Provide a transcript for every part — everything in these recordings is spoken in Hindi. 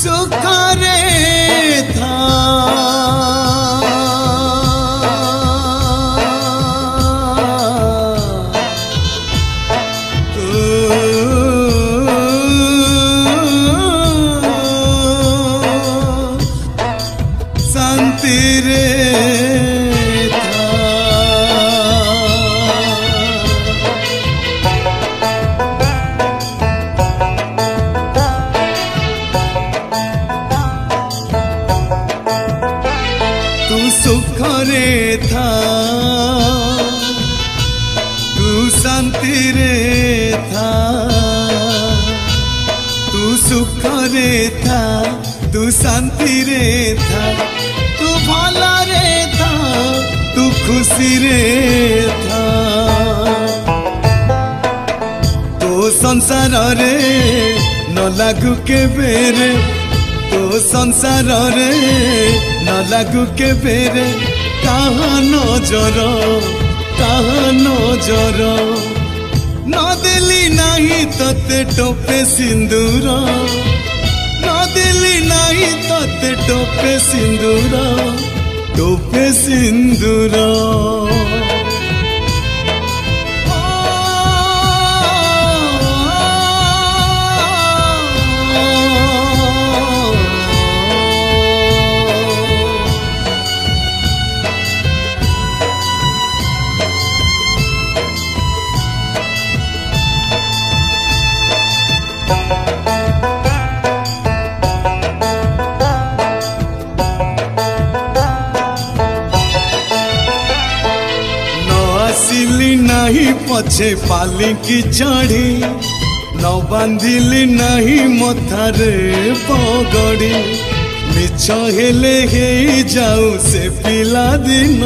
सुखरे था शांति रे सुखरे था तू शांति रे था तू सुखरे था तू शांति रे था तू भला रे था तू खुशी रे था तो संसार रे न लागू के बेरे तो संसार रे न लागू के बेरे कहा नजर न देली नहीं तते टोपे सिंदूर न देली नहीं तते टोपे सिंदूर आसिली नहीं पछे पालिकी चढ़ी न बांधिली नहीं मथारे पगड़ी मिछ हेले हे जाऊ से पिला दिन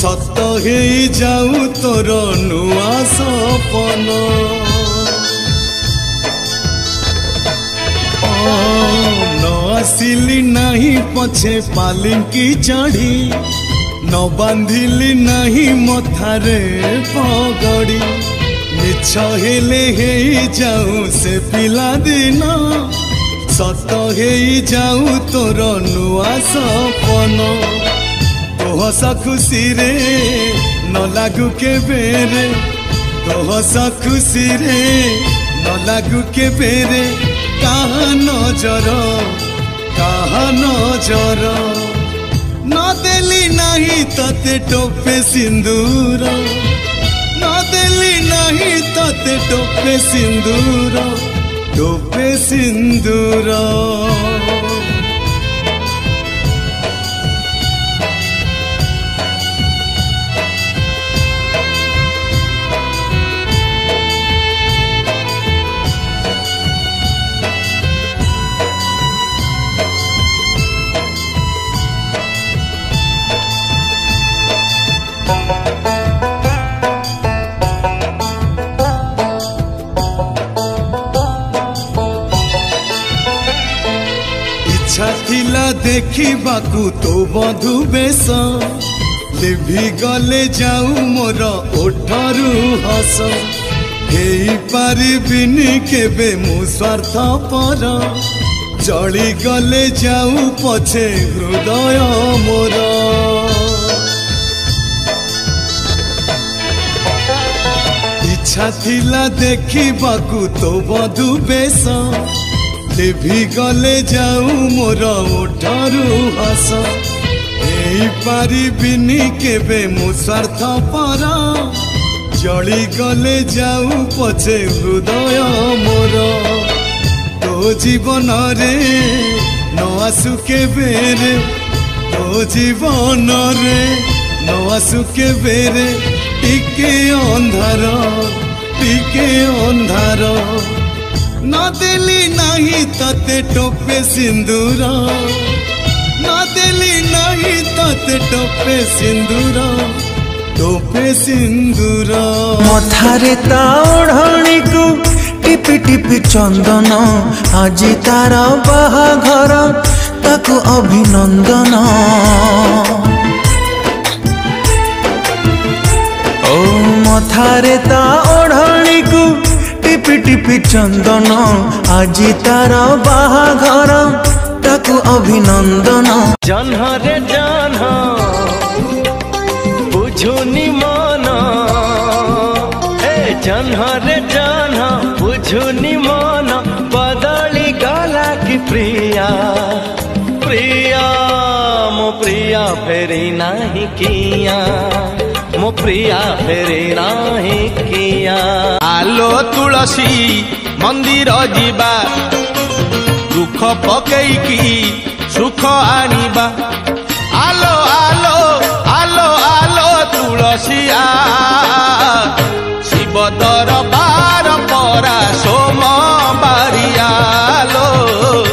सत हे जाऊ तोर नुआ सपन न आसिली नहीं पछे पालिकी चढ़ी न बांधिली नहीं मथारे पगड़ी मिछ हेले हे जाऊ से पिला दिन सत हे जाऊ तोर नुआ सपन तो हस खुशी रे न लागू के बेरे तो हस खुशी रे न लागू के बेरे कहा नजर न देली नहीं तते टोपे सिंदूर न देली नहीं तते टोपे सिंदूर इच्छा थिला देखिबाकू तो बधू बेश लिभि गले जाऊ मोर ओठरू हस हेई पारिबिनी केबे मु स्वार्थ पर जली गले जाऊ पछे हृदय मोर इच्छा थिला देखिबाकू तो बधू बेश लिभि गले जाऊ मोर ओठरू हस हेई पारिबिनी केबे मु स्वार्थ पर जली गले जाऊ पछे हृदय मोर तो जीवन रे न आसु केबेरे तो जीवन रे न आसु केबेरे टिके अंधार न देली नहीं तते टोपे सिंदूर न देली नहीं तते टोपे सिंदूर मथारे ताओढ़णी को टिपि टिपि चंदन आज तार बाहाघर ताकू अभिनंदन ओ मथारे ताओढ़णी को टिपि टिपि चंदन आज तार बाहाघर अभिनंदन। जन्ह रे जन्ह बुझुनी मन, जन्ह रे जन्ह बुझुनी मन, बदली गला कि प्रिया प्रिया मो प्रिया फेरी नाही किया, मो प्रिया फेरी नाही किया। आलो तुलसी मंदिर जीवा, दुख पकईकी सुख आनिबा।